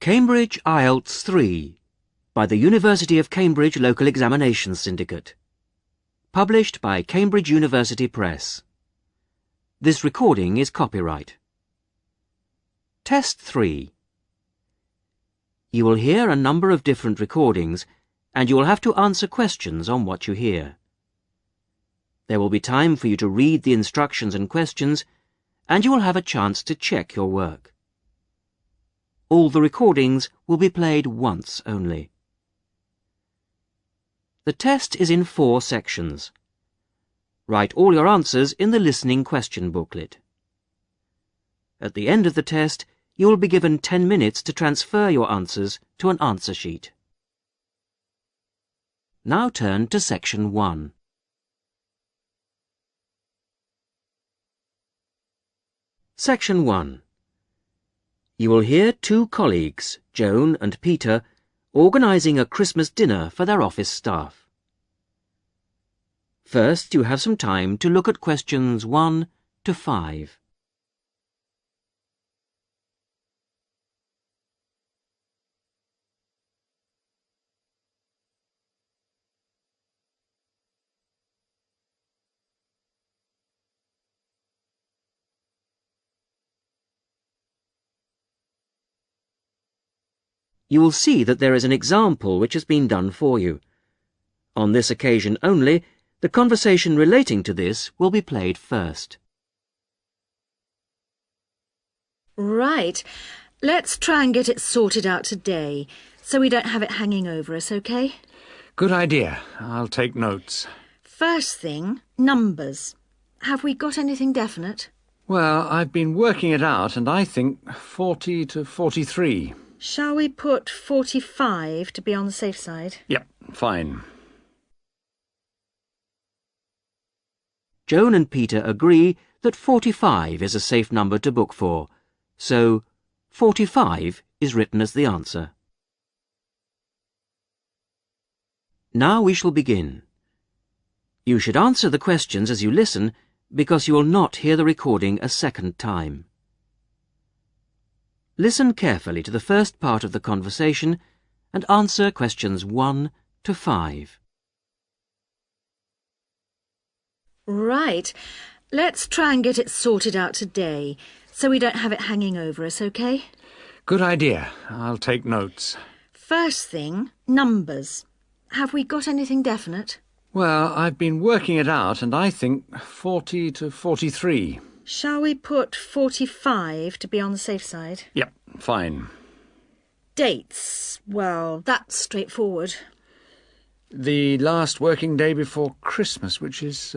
Cambridge IELTS 3 by the University of Cambridge Local Examinations Syndicate. Published by Cambridge University Press. This recording is copyright. Test 3. You will hear a number of different recordings and you will have to answer questions on what you hear. There will be time for you to read the instructions and questions and you will have a chance to check your work. All the recordings will be played once only. The test is in 4 sections. Write all your answers in the listening question booklet. At the end of the test, you will be given 10 minutes to transfer your answers to an answer sheet. Now turn to Section 1. Section 1. You will hear 2 colleagues, Joan and Peter, organising a Christmas dinner for their office staff. First, you have some time to look at questions 1 to 5. You will see that there is an example which has been done for you. On this occasion only, the conversation relating to this will be played first. Right. Let's try and get it sorted out today, so we don't have it hanging over us, OK? Good idea. I'll take notes. First thing, numbers. Have we got anything definite? Well, I've been working it out, and I think 40 to 43. Shall we put 45 to be on the safe side? Yep, fine. Joan and Peter agree that 45 is a safe number to book for, so 45 is written as the answer. Now we shall begin. You should answer the questions as you listen because you will not hear the recording a second time. Listen carefully to the first part of the conversation and answer questions 1 to 5. Right. Let's try and get it sorted out today, so we don't have it hanging over us, OK? Good idea. I'll take notes. First thing, numbers. Have we got anything definite? Well, I've been working it out, and I think 40 to 43. Shall we put 45 to be on the safe side? Yep, fine. Dates. Well, that's straightforward. The last working day before Christmas, which is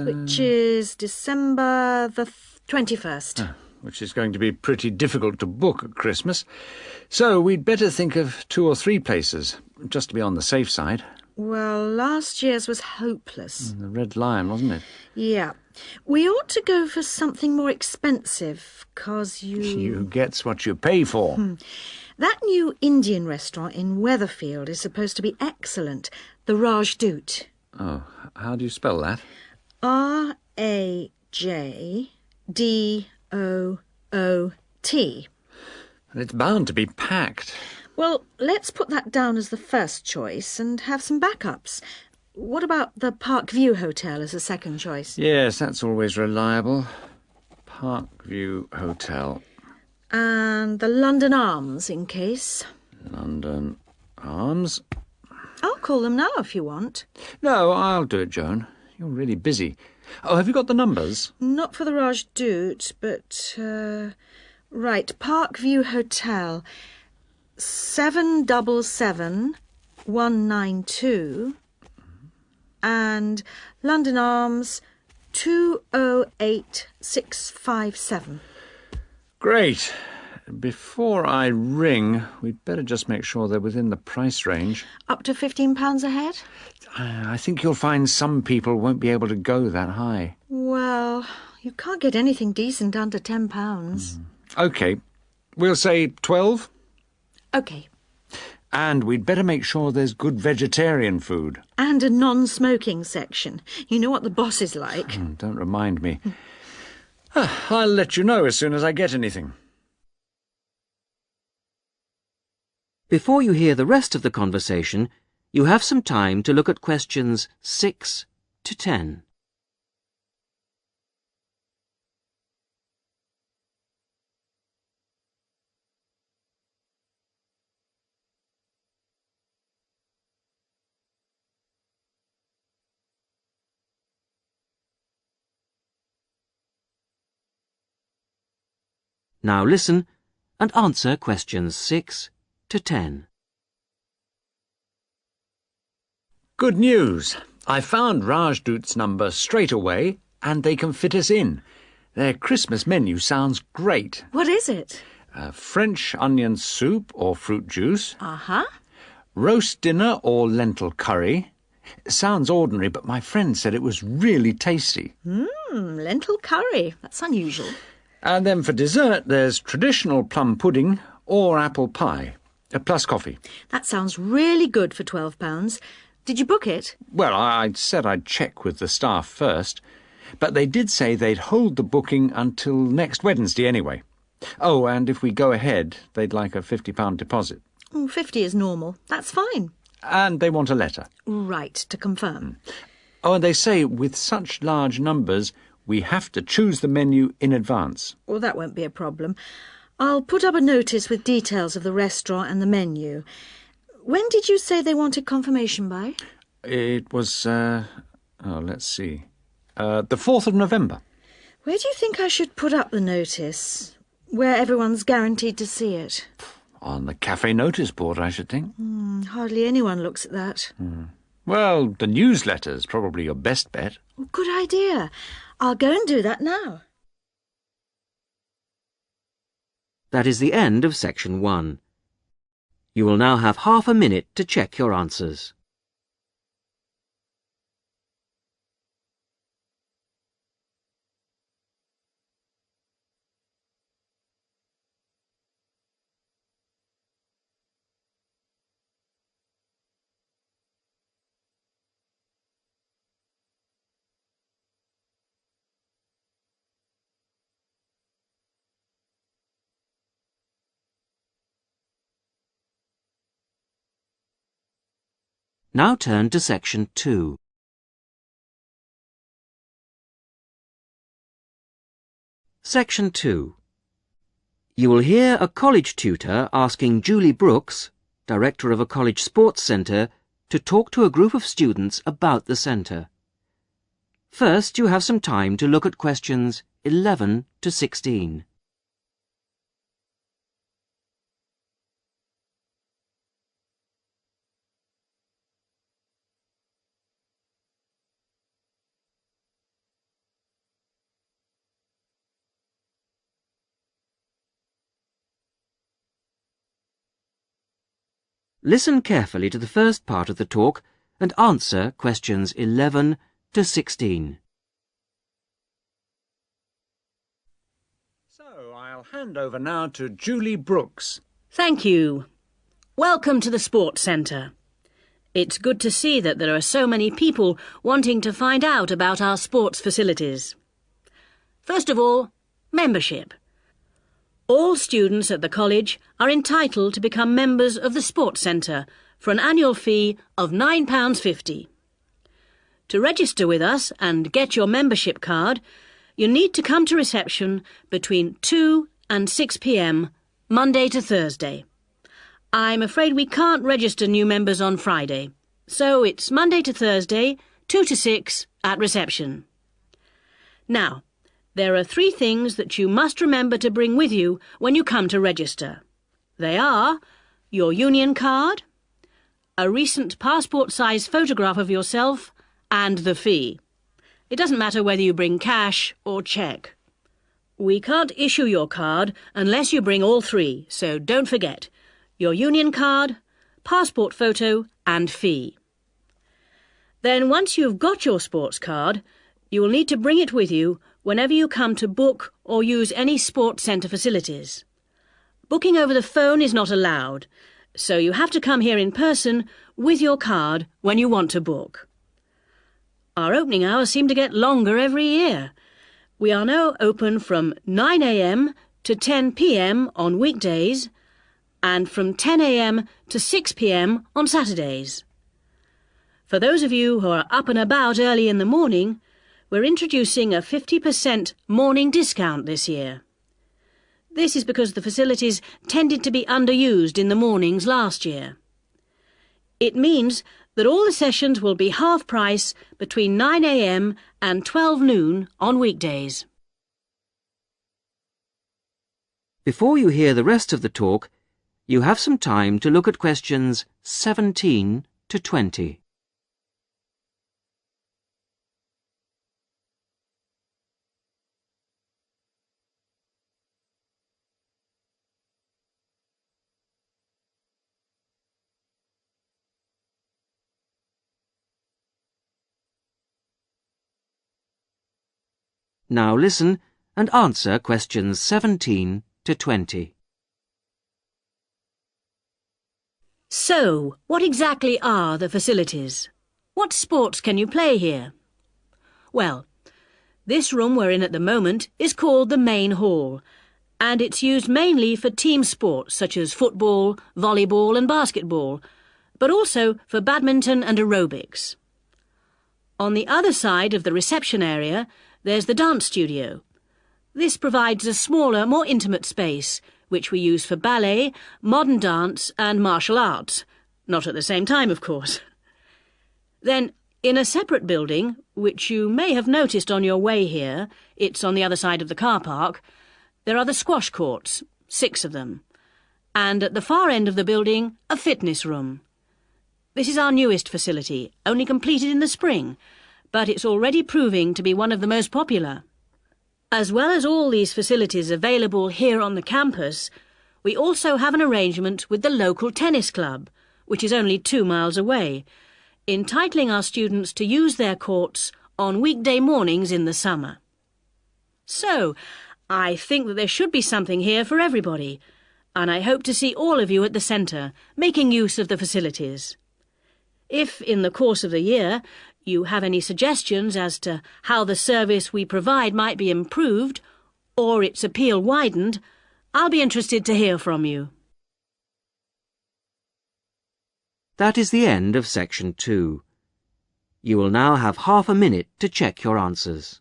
December the 21st. Which is going to be pretty difficult to book at Christmas. So we'd better think of 2 or 3 places, just to be on the safe side. Well, last year's was hopeless. The Red Lion, wasn't it? Yeah. We ought to go for something more expensive, 'cause You gets what you pay for. That new Indian restaurant in Weatherfield is supposed to be excellent. The Rajdoot. Oh, how do you spell that? Rajdoot. It's bound to be packed. Well, let's put that down as the first choice and have some backups. What about the Parkview Hotel as a second choice? Yes, that's always reliable. Parkview Hotel. And the London Arms, in case. London Arms? I'll call them now if you want. No, I'll do it, Joan. You're really busy. Oh, have you got the numbers? Not for the Rajdoot, but... Right, Parkview Hotel. 777192 and London Arms 208657. Great. Before I ring, we'd better just make sure they're within the price range. Up to £15 a head? I think you'll find some people won't be able to go that high. Well, you can't get anything decent under £10. OK. We'll say 12? OK. And we'd better make sure there's good vegetarian food. And a non-smoking section. You know what the boss is like. Don't remind me. I'll let you know as soon as I get anything. Before you hear the rest of the conversation, you have some time to look at questions 6 to 10. Now listen and answer questions 6 to 10. Good news! I found Rajdoot's number straight away and they can fit us in. Their Christmas menu sounds great. What is it? French onion soup or fruit juice. Uh-huh. Roast dinner or lentil curry. Sounds ordinary, but my friend said it was really tasty. Lentil curry. That's unusual. And then for dessert, there's traditional plum pudding or apple pie, plus coffee. That sounds really good for £12. Did you book it? Well, I said I'd check with the staff first, but they did say they'd hold the booking until next Wednesday anyway. Oh, and if we go ahead, they'd like a £50 deposit. 50 is normal. That's fine. And they want a letter. Right, to confirm. Oh, and they say with such large numbers, we have to choose the menu in advance. Well, that won't be a problem. I'll put up a notice with details of the restaurant and the menu. When did you say they wanted confirmation by? It was, let's see, the 4th of November. Where do you think I should put up the notice? Where everyone's guaranteed to see it? On the cafe notice board, I should think. Hardly anyone looks at that. Well, the newsletter's probably your best bet. Good idea. I'll go and do that now. That is the end of section 1. You will now have half a minute to check your answers. Now turn to section 2. Section 2. You will hear a college tutor asking Julie Brooks, director of a college sports centre, to talk to a group of students about the centre. First, you have some time to look at questions 11 to 16. Listen carefully to the first part of the talk and answer questions 11 to 16. So, I'll hand over now to Julie Brooks. Thank you. Welcome to the Sports Centre. It's good to see that there are so many people wanting to find out about our sports facilities. First of all, membership. All students at the college are entitled to become members of the Sports Centre for an annual fee of £9.50. To register with us and get your membership card, you need to come to reception between 2 and 6 p.m, Monday to Thursday. I'm afraid we can't register new members on Friday, so it's Monday to Thursday, 2 to 6 at reception. Now, there are 3 things that you must remember to bring with you when you come to register. They are your union card, a recent passport-size photograph of yourself, and the fee. It doesn't matter whether you bring cash or cheque. We can't issue your card unless you bring all 3, so don't forget your union card, passport photo and fee. Then once you've got your sports card, you will need to bring it with you whenever you come to book or use any sports centre facilities. Booking over the phone is not allowed, so you have to come here in person with your card when you want to book. Our opening hours seem to get longer every year. We are now open from 9 a.m. to 10 p.m. on weekdays and from 10 a.m. to 6 p.m. on Saturdays. For those of you who are up and about early in the morning, we're introducing a 50% morning discount this year. This is because the facilities tended to be underused in the mornings last year. It means that all the sessions will be half price between 9 a.m. and 12 noon on weekdays. Before you hear the rest of the talk, you have some time to look at questions 17 to 20. Now listen and answer questions 17 to 20. So, what exactly are the facilities? What sports can you play here? Well, this room we're in at the moment is called the main hall, and it's used mainly for team sports such as football, volleyball and basketball, but also for badminton and aerobics. On the other side of the reception area, there's the dance studio. This provides a smaller, more intimate space, which we use for ballet, modern dance and martial arts. Not at the same time, of course. Then, in a separate building, which you may have noticed on your way here, it's on the other side of the car park, there are the squash courts, 6 of them. And at the far end of the building, a fitness room. This is our newest facility, only completed in the spring, but it's already proving to be one of the most popular. As well as all these facilities available here on the campus, we also have an arrangement with the local tennis club, which is only 2 miles away, entitling our students to use their courts on weekday mornings in the summer. So, I think that there should be something here for everybody, and I hope to see all of you at the centre, making use of the facilities. If, in the course of the year, you have any suggestions as to how the service we provide might be improved, or its appeal widened, I'll be interested to hear from you. That is the end of section 2. You will now have half a minute to check your answers.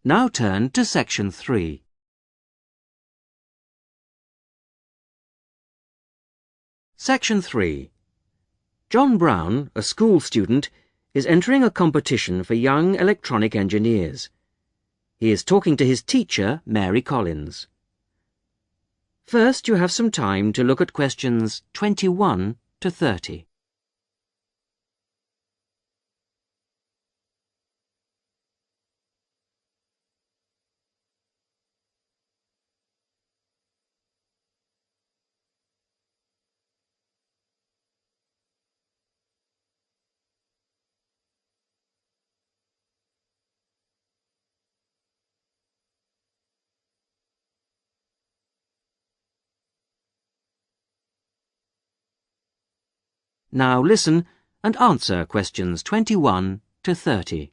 Now turn to section 3. Section 3. John Brown, a school student, is entering a competition for young electronic engineers. He is talking to his teacher, Mary Collins. First, you have some time to look at questions 21 to 30. Now listen and answer questions 21 to 30.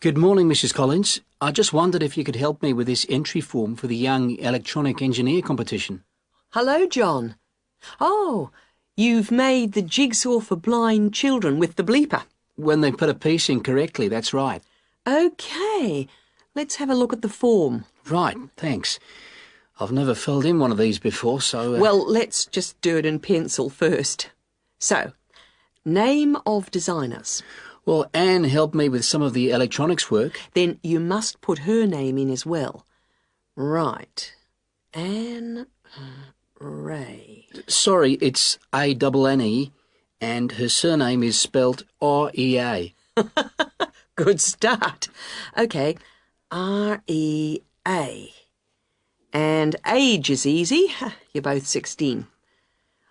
Good morning, Mrs. Collins. I just wondered if you could help me with this entry form for the Young Electronic Engineer competition. Hello, John. Oh, you've made the jigsaw for blind children with the bleeper. When they put a piece in correctly, that's right. OK, let's have a look at the form. Right, thanks. I've never filled in one of these before, so... Well, let's just do it in pencil first. So, name of designers. Well, Anne helped me with some of the electronics work. Then you must put her name in as well. Right. Anne Ray. Sorry, it's A-N-N-E, and her surname is spelt R-E-A. Good start. OK, R-E-A. And age is easy. You're both 16.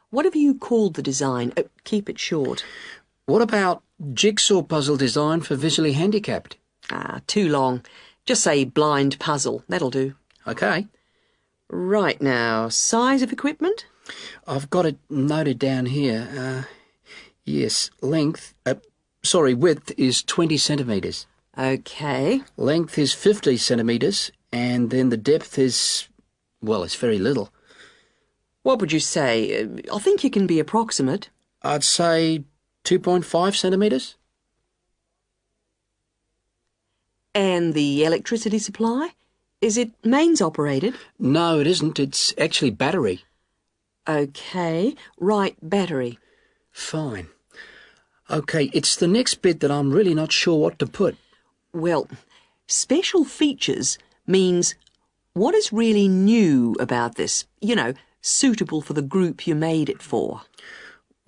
What have you called the design? Keep it short. What about jigsaw puzzle design for visually handicapped? Too long. Just say blind puzzle. That'll do. Okay. Right now, size of equipment? I've got it noted down here. Yes, width is 20 centimetres. Okay. Length is 50 centimetres, and then the depth is, well, it's very little. What would you say? I think you can be approximate. I'd say 2.5 centimetres. And the electricity supply? Is it mains operated? No, it isn't. It's actually battery. Okay. Right, battery. Fine. Okay, it's the next bit that I'm really not sure what to put. Well, special features means what is really new about this? You know, suitable for the group you made it for.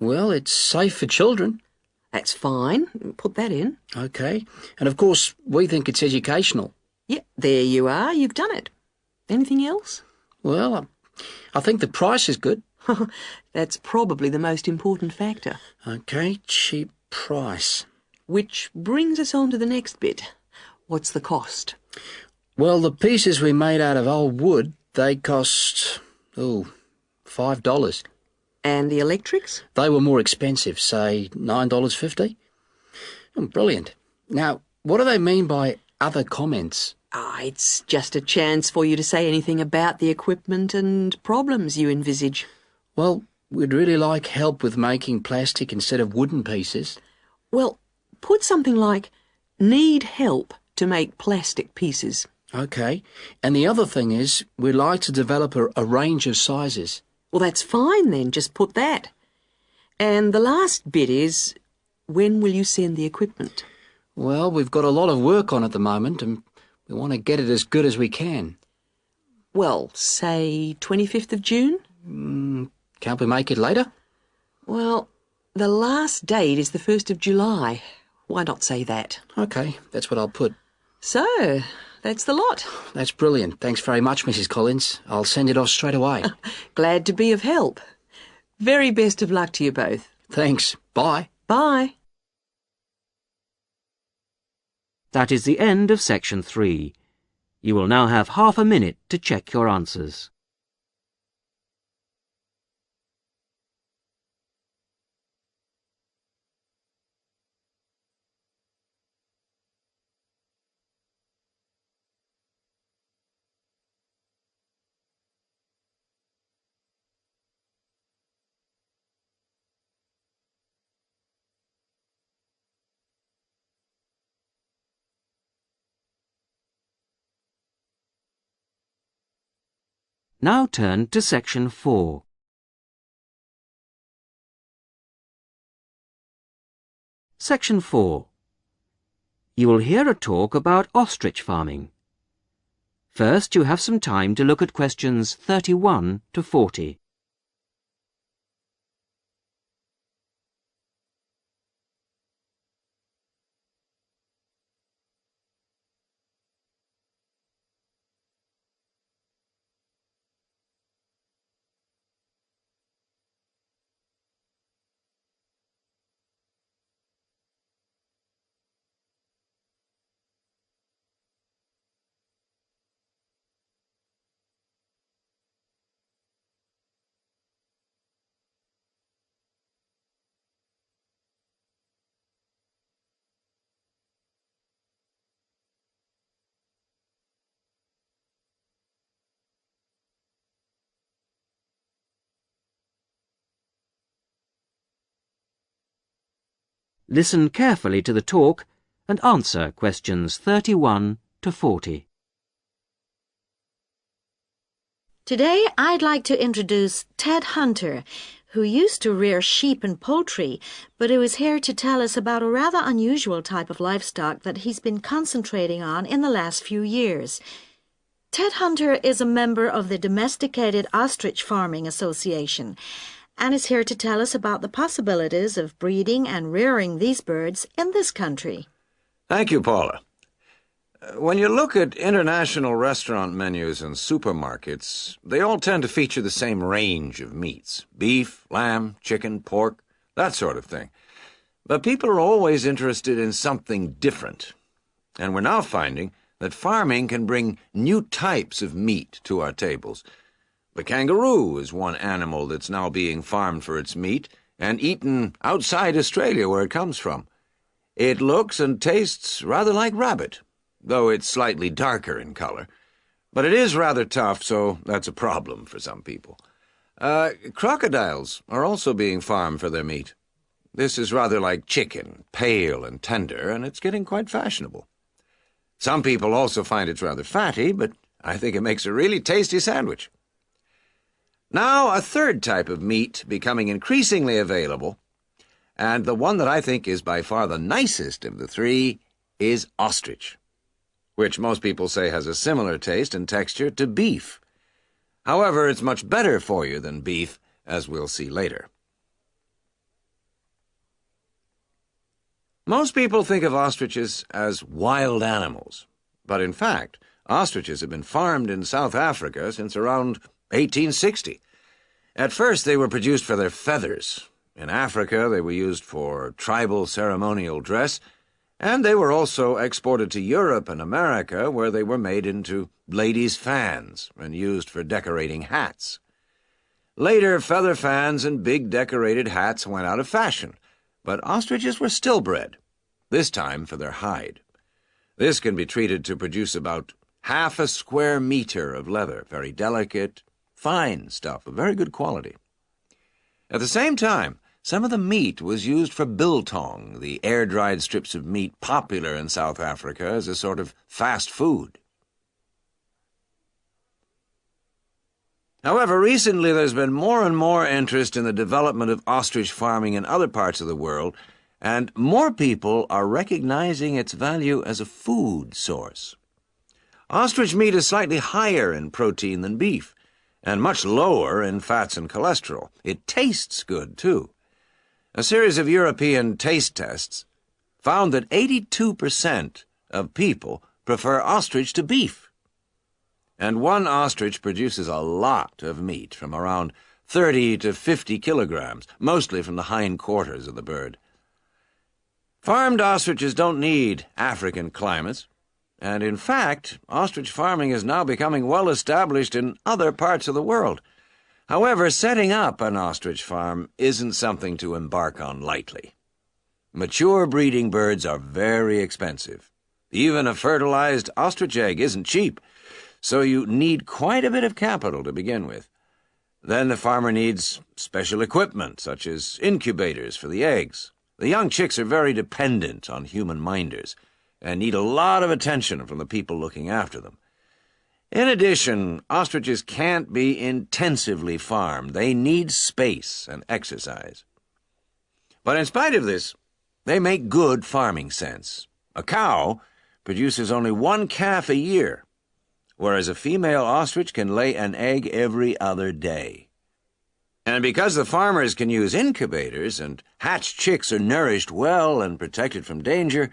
Well, it's safe for children. That's fine. Put that in. Okay. And of course, we think it's educational. Yeah, there you are. You've done it. Anything else? Well, I think the price is good. That's probably the most important factor. Okay, cheap price. Which brings us on to the next bit. What's the cost? Well, the pieces we made out of old wood, they cost, $5. And the electrics? They were more expensive, say $9.50. Brilliant. Now, what do they mean by other comments? It's just a chance for you to say anything about the equipment and problems you envisage. Well, we'd really like help with making plastic instead of wooden pieces. Well, put something like, need help to make plastic pieces. Okay. And the other thing is, we'd like to develop a range of sizes. Well, that's fine then, just put that. And the last bit is, when will you send the equipment? Well, we've got a lot of work on at the moment, and we want to get it as good as we can. Well, say 25th of June? Can't we make it later? Well, the last date is the 1st of July. Why not say that? Okay, that's what I'll put. So, that's the lot. That's brilliant. Thanks very much, Mrs. Collins. I'll send it off straight away. Glad to be of help. Very best of luck to you both. Thanks. Bye. Bye. That is the end of section 3. You will now have half a minute to check your answers. Now turn to section 4. Section 4. You will hear a talk about ostrich farming. First, you have some time to look at questions 31 to 40. Listen carefully to the talk and answer questions 31 to 40. Today I'd like to introduce Ted Hunter, who used to rear sheep and poultry, but who is here to tell us about a rather unusual type of livestock that he's been concentrating on in the last few years. Ted Hunter is a member of the Domesticated Ostrich Farming Association and is here to tell us about the possibilities of breeding and rearing these birds in this country. Thank you, Paula. When you look at international restaurant menus and supermarkets, they all tend to feature the same range of meats: beef, lamb, chicken, pork, that sort of thing. But people are always interested in something different. And we're now finding that farming can bring new types of meat to our tables. The kangaroo is one animal that's now being farmed for its meat and eaten outside Australia, where it comes from. It looks and tastes rather like rabbit, though it's slightly darker in color. But it is rather tough, so that's a problem for some people. Crocodiles are also being farmed for their meat. This is rather like chicken, pale and tender, and it's getting quite fashionable. Some people also find it's rather fatty, but I think it makes a really tasty sandwich. Now, a third type of meat becoming increasingly available, and the one that I think is by far the nicest of the three, is ostrich, which most people say has a similar taste and texture to beef. However, it's much better for you than beef, as we'll see later. Most people think of ostriches as wild animals, but in fact, ostriches have been farmed in South Africa since around 1860. At first, they were produced for their feathers. In Africa, they were used for tribal ceremonial dress, and they were also exported to Europe and America, where they were made into ladies' fans and used for decorating hats. Later, feather fans and big decorated hats went out of fashion, but ostriches were still bred, this time for their hide. This can be treated to produce about half a square meter of leather, very delicate, fine stuff of very good quality. At the same time, some of the meat was used for biltong, the air-dried strips of meat popular in South Africa as a sort of fast food. However, recently there's been more and more interest in the development of ostrich farming in other parts of the world, and more people are recognizing its value as a food source. Ostrich meat is slightly higher in protein than beef, and much lower in fats and cholesterol. It tastes good, too. A series of European taste tests found that 82% of people prefer ostrich to beef. And one ostrich produces a lot of meat, from around 30 to 50 kilograms, mostly from the hindquarters of the bird. Farmed ostriches don't need African climates, and in fact, ostrich farming is now becoming well established in other parts of the world. However, setting up an ostrich farm isn't something to embark on lightly. Mature breeding birds are very expensive. Even a fertilized ostrich egg isn't cheap, so you need quite a bit of capital to begin with. Then the farmer needs special equipment, such as incubators for the eggs. The young chicks are very dependent on human minders and need a lot of attention from the people looking after them. In addition, ostriches can't be intensively farmed. They need space and exercise. But in spite of this, they make good farming sense. A cow produces only one calf a year, whereas a female ostrich can lay an egg every other day. And because the farmers can use incubators and hatched chicks are nourished well and protected from danger,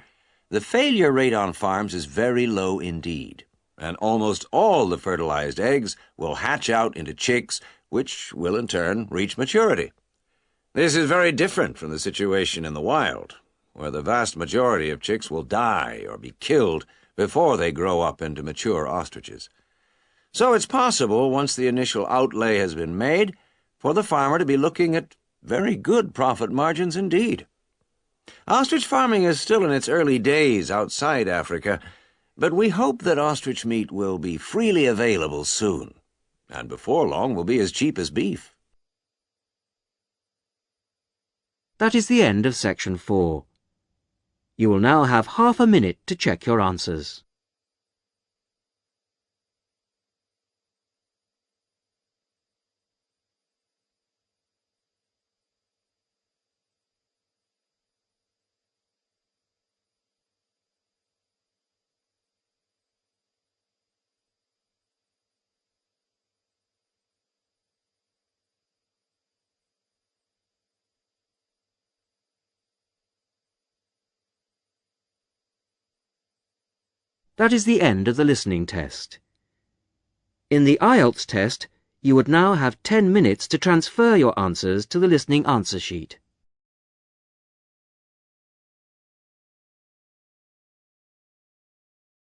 the failure rate on farms is very low indeed, and almost all the fertilized eggs will hatch out into chicks, which will in turn reach maturity. This is very different from the situation in the wild, where the vast majority of chicks will die or be killed before they grow up into mature ostriches. So it's possible, once the initial outlay has been made, for the farmer to be looking at very good profit margins indeed. Ostrich farming is still in its early days outside Africa, but we hope that ostrich meat will be freely available soon, and before long will be as cheap as beef. That is the end of section 4. You will now have half a minute to check your answers. That is the end of the listening test. In the IELTS test, you would now have 10 minutes to transfer your answers to the listening answer sheet.